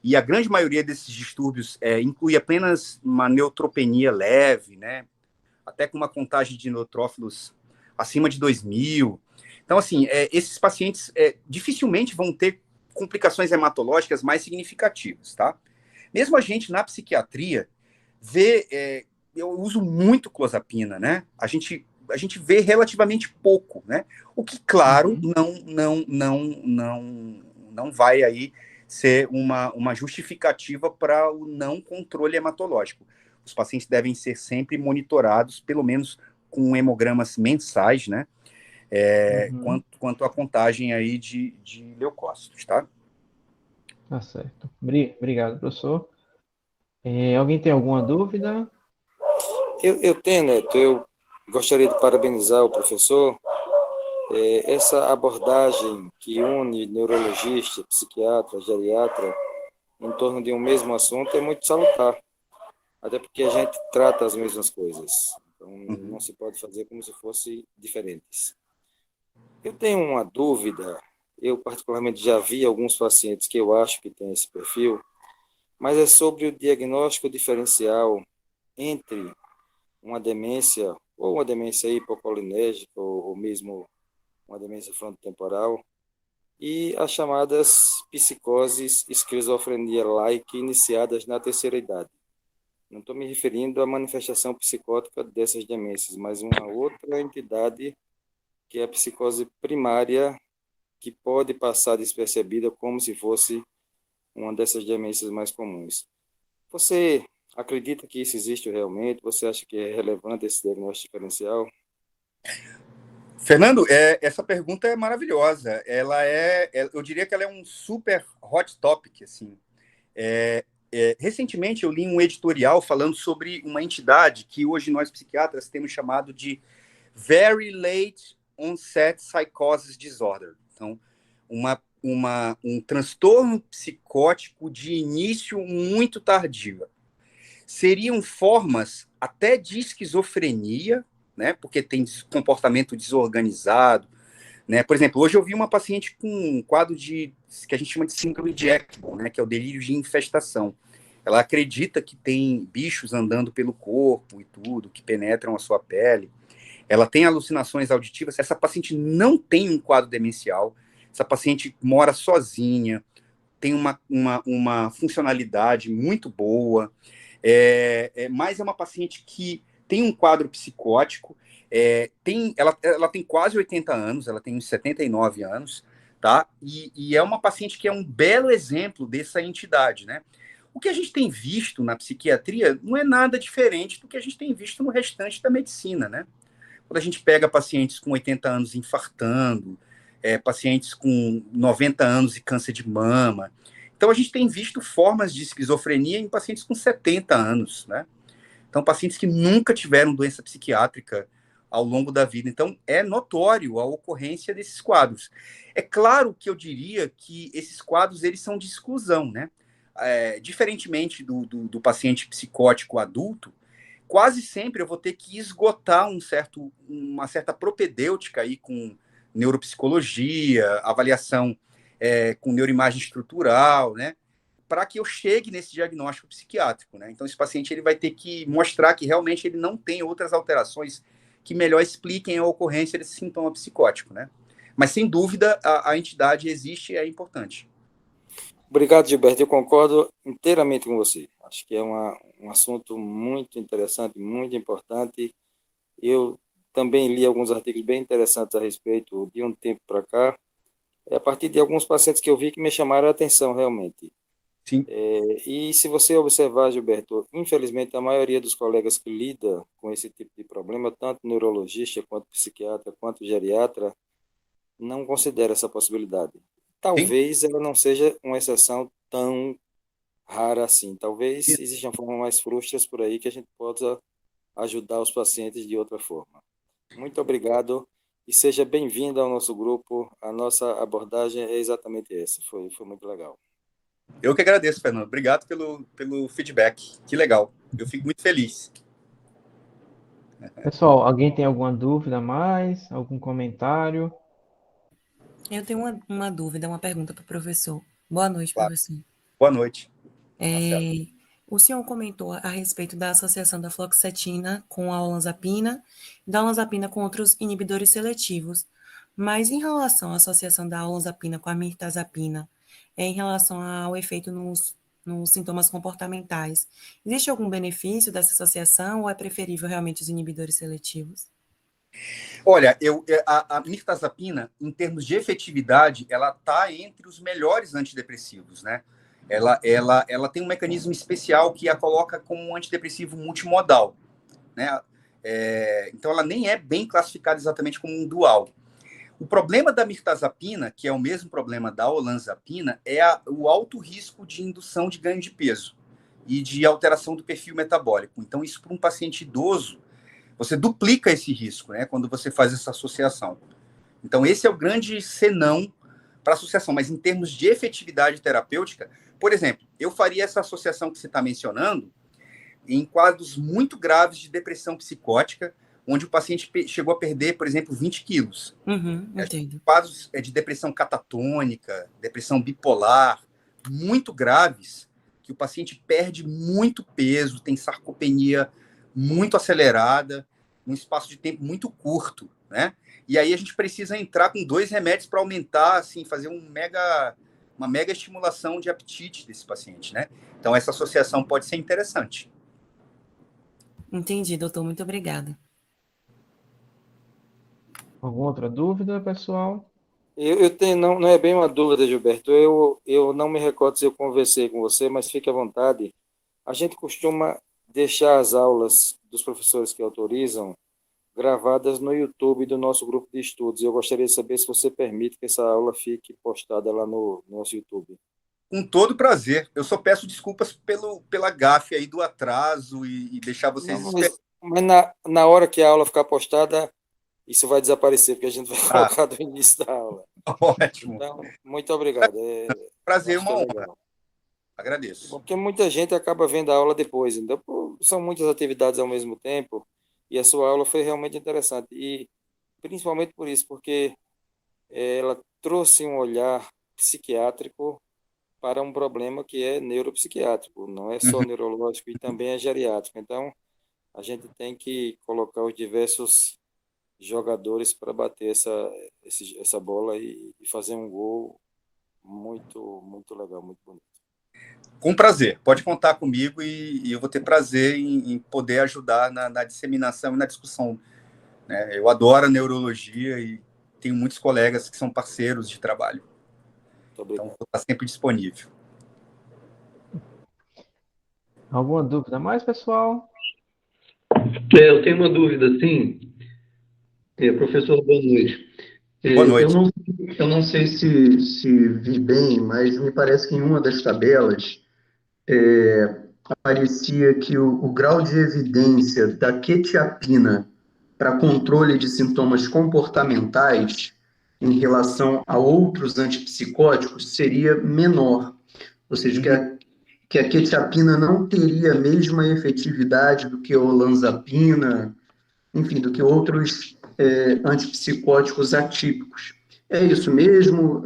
E a grande maioria desses distúrbios inclui apenas uma neutropenia leve, né? Até com uma contagem de neutrófilos acima de 2.000. Então, assim, esses pacientes dificilmente vão ter complicações hematológicas mais significativas, tá? Mesmo a gente, na psiquiatria, vê... eu uso muito clozapina, né? A gente vê relativamente pouco, né? O que, claro, não vai aí ser uma justificativa para o não controle hematológico. Os pacientes devem ser sempre monitorados, pelo menos com hemogramas mensais, né? Quanto à contagem aí de leucócitos, tá? Tá certo. Obrigado, professor. Alguém tem alguma dúvida? Eu tenho, Neto, eu gostaria de parabenizar o professor. Essa abordagem que une neurologista, psiquiatra, geriatra em torno de um mesmo assunto é muito salutar, até porque a gente trata as mesmas coisas. Então, não se pode fazer como se fossem diferentes. Eu tenho uma dúvida, eu particularmente já vi alguns pacientes que eu acho que têm esse perfil, mas é sobre o diagnóstico diferencial entre uma demência, ou uma demência hipocolinérgica, ou mesmo uma demência frontotemporal, e as chamadas psicoses esquizofrenia-like iniciadas na terceira idade. Não estou me referindo à manifestação psicótica dessas demências, mas uma outra entidade que é a psicose primária, que pode passar despercebida como se fosse uma dessas demências mais comuns. Você acredita que isso existe realmente? Você acha que é relevante esse diagnóstico diferencial? Fernando, essa pergunta é maravilhosa. Eu diria que ela é um super hot topic, assim. Recentemente eu li um editorial falando sobre uma entidade que hoje nós psiquiatras temos chamado de Very Late Onset Psychosis Disorder. Então, um transtorno psicótico de início muito tardio. Seriam formas até de esquizofrenia, né? Porque tem comportamento desorganizado, né? Por exemplo, hoje eu vi uma paciente com um quadro que a gente chama de síndrome de Ekbom, né? Que é o delírio de infestação. Ela acredita que tem bichos andando pelo corpo e tudo, que penetram a sua pele. Ela tem alucinações auditivas. Essa paciente não tem um quadro demencial. Essa paciente mora sozinha, tem uma funcionalidade muito boa, mas é uma paciente que tem um quadro psicótico. Ela tem quase 80 anos, ela tem uns 79 anos, tá? E é uma paciente que é um belo exemplo dessa entidade, né? O que a gente tem visto na psiquiatria não é nada diferente do que a gente tem visto no restante da medicina, né? Quando a gente pega pacientes com 80 anos infartando, pacientes com 90 anos e câncer de mama. Então, a gente tem visto formas de esquizofrenia em pacientes com 70 anos, né? Então, pacientes que nunca tiveram doença psiquiátrica ao longo da vida. Então, é notório a ocorrência desses quadros. É claro que eu diria que esses quadros eles são de exclusão, né? Diferentemente do paciente psicótico adulto, quase sempre eu vou ter que esgotar uma certa propedêutica aí com neuropsicologia, avaliação com neuroimagem estrutural, né? Para que eu chegue nesse diagnóstico psiquiátrico, né? Então, esse paciente ele vai ter que mostrar que realmente ele não tem outras alterações que melhor expliquem a ocorrência desse sintoma psicótico, né? Mas, sem dúvida, a entidade existe e é importante. Obrigado, Gilberto. Eu concordo inteiramente com você. Acho que é um assunto muito interessante, muito importante. Eu também li alguns artigos bem interessantes a respeito de um tempo para cá, a partir de alguns pacientes que eu vi que me chamaram a atenção realmente. Sim. E se você observar, Gilberto, infelizmente a maioria dos colegas que lida com esse tipo de problema, tanto neurologista, quanto psiquiatra, quanto geriatra, não considera essa possibilidade. Talvez ela não seja uma exceção tão rara assim. Talvez existam formas mais frustras por aí que a gente possa ajudar os pacientes de outra forma. Muito obrigado e seja bem-vindo ao nosso grupo. A nossa abordagem é exatamente essa. Foi muito legal. Eu que agradeço, Fernando. Obrigado pelo feedback. Que legal. Eu fico muito feliz. Pessoal, alguém tem alguma dúvida a mais? Algum comentário? Eu tenho uma dúvida, uma pergunta para o professor. Boa noite, Claro. professor. Boa noite. Marcelo. O senhor comentou a respeito da associação da fluoxetina com a olanzapina e da olanzapina com outros inibidores seletivos. Mas em relação à associação da olanzapina com a mirtazapina, em relação ao efeito nos sintomas comportamentais, existe algum benefício dessa associação ou é preferível realmente os inibidores seletivos? Olha, a mirtazapina, em termos de efetividade, ela está entre os melhores antidepressivos, né? Ela tem um mecanismo especial que a coloca como um antidepressivo multimodal, né? Então, ela nem é bem classificada exatamente como um dual. O problema da mirtazapina, que é o mesmo problema da olanzapina, é o alto risco de indução de ganho de peso e de alteração do perfil metabólico. Então, isso para um paciente idoso, você duplica esse risco, né, quando você faz essa associação. Então, esse é o grande senão para a associação. Mas em termos de efetividade terapêutica, por exemplo, eu faria essa associação que você está mencionando em quadros muito graves de depressão psicótica, onde o paciente chegou a perder, por exemplo, 20 quilos. Entendo. Quadros de depressão catatônica, depressão bipolar, muito graves, que o paciente perde muito peso, tem sarcopenia muito acelerada, num espaço de tempo muito curto, né? E aí a gente precisa entrar com 2 remédios para aumentar, assim, fazer uma mega estimulação de apetite desse paciente, né? Então essa associação pode ser interessante. Entendi, doutor. Muito obrigada. Alguma outra dúvida, pessoal? Eu tenho, não é bem uma dúvida, Gilberto. Eu não me recordo se eu conversei com você, mas fique à vontade. A gente costuma deixar as aulas dos professores que autorizam gravadas no YouTube do nosso grupo de estudos. Eu gostaria de saber se você permite que essa aula fique postada lá no nosso YouTube. Com todo prazer. Eu só peço desculpas pela gafe aí do atraso e deixar vocês esperando. Mas na hora que a aula ficar postada, isso vai desaparecer, porque a gente vai colocar do início da aula. Ótimo. Então, muito obrigado. Prazer, uma honra. Agradeço. Porque muita gente acaba vendo a aula depois. Então, são muitas atividades ao mesmo tempo, e a sua aula foi realmente interessante. E principalmente por isso, porque ela trouxe um olhar psiquiátrico para um problema que é neuropsiquiátrico, não é só neurológico, e também é geriátrico. Então, a gente tem que colocar os diversos jogadores para bater essa bola e fazer um gol muito, muito legal, muito bonito. Com prazer. Pode contar comigo e eu vou ter prazer em poder ajudar na disseminação e na discussão né? Eu adoro a neurologia e tenho muitos colegas que são parceiros de trabalho. Então, vou estar sempre disponível. Alguma dúvida mais, pessoal? Eu tenho uma dúvida, sim. Professor, boa noite. Boa noite. Eu não sei se vi bem, mas me parece que em uma das tabelas aparecia que o grau de evidência da quetiapina para controle de sintomas comportamentais em relação a outros antipsicóticos seria menor. Ou seja, que a quetiapina não teria a mesma efetividade do que a olanzapina, enfim, do que outros antipsicóticos atípicos. É isso mesmo?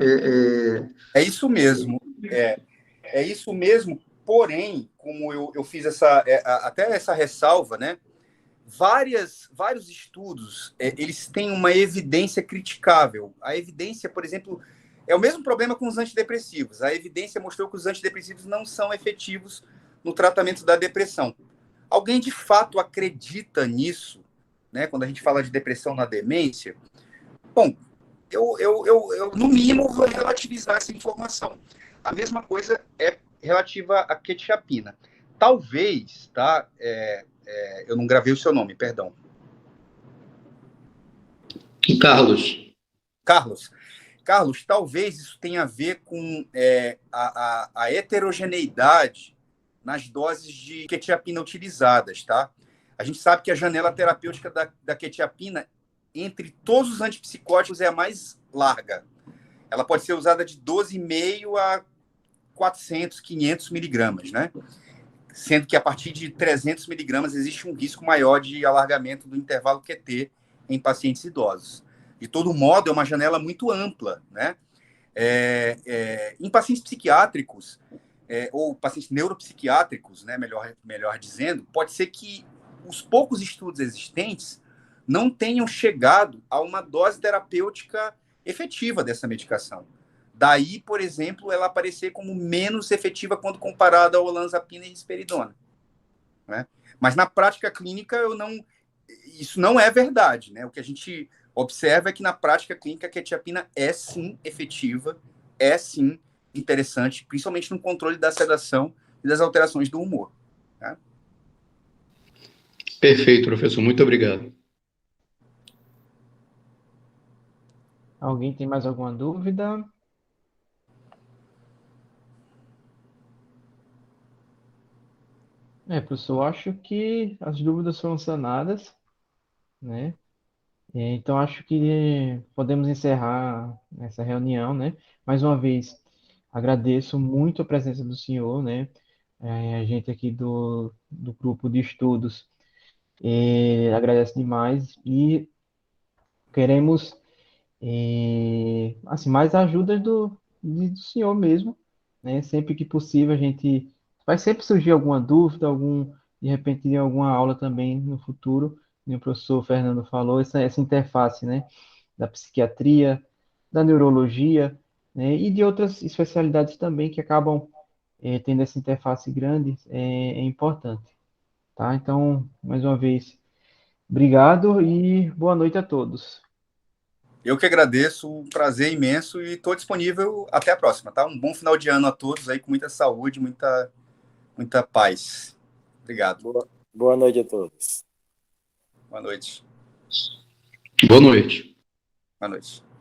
É isso mesmo. É isso mesmo, porém, como eu fiz até essa ressalva, né? Vários estudos, eles têm uma evidência criticável. A evidência, por exemplo, é o mesmo problema com os antidepressivos. A evidência mostrou que os antidepressivos não são efetivos no tratamento da depressão. Alguém de fato acredita nisso, né? Quando a gente fala de depressão na demência? Bom, eu no mínimo, vou relativizar essa informação. A mesma coisa é relativa à quetiapina. Talvez, tá? Eu não gravei o seu nome, perdão. Carlos. Carlos, talvez isso tenha a ver com a heterogeneidade nas doses de quetiapina utilizadas, tá? A gente sabe que a janela terapêutica da quetiapina entre todos os antipsicóticos é a mais larga. Ela pode ser usada de 12,5 a 400, 500 miligramas, né? Sendo que a partir de 300 miligramas existe um risco maior de alargamento do intervalo QT em pacientes idosos. De todo modo, é uma janela muito ampla, né? Em pacientes psiquiátricos, ou pacientes neuropsiquiátricos, né, melhor dizendo, pode ser que os poucos estudos existentes não tenham chegado a uma dose terapêutica efetiva dessa medicação. Daí, por exemplo, ela aparecer como menos efetiva quando comparada ao olanzapina e risperidona, né? Mas na prática clínica isso não é verdade, né? O que a gente observa é que na prática clínica a quetiapina é sim efetiva, é sim interessante, principalmente no controle da sedação e das alterações do humor, tá? Perfeito, professor. Muito obrigado. Alguém tem mais alguma dúvida? Professor, acho que as dúvidas foram sanadas, né? Então, acho que podemos encerrar essa reunião, né? Mais uma vez, agradeço muito a presença do senhor, né? A gente aqui do grupo de estudos agradece demais e queremos, assim, mais ajudas do senhor mesmo, né? Sempre que possível, a gente vai sempre surgir alguma dúvida, de repente, alguma aula também no futuro, como o professor Fernando falou, essa interface, né? Da psiquiatria, da neurologia, né? E de outras especialidades também que acabam tendo essa interface grande, é importante, tá? Então, mais uma vez, obrigado e boa noite a todos. Eu que agradeço, um prazer imenso e estou disponível até a próxima, tá? Um bom final de ano a todos aí, com muita saúde, muita paz. Obrigado. Boa noite a todos. Boa noite. Boa noite. Boa noite.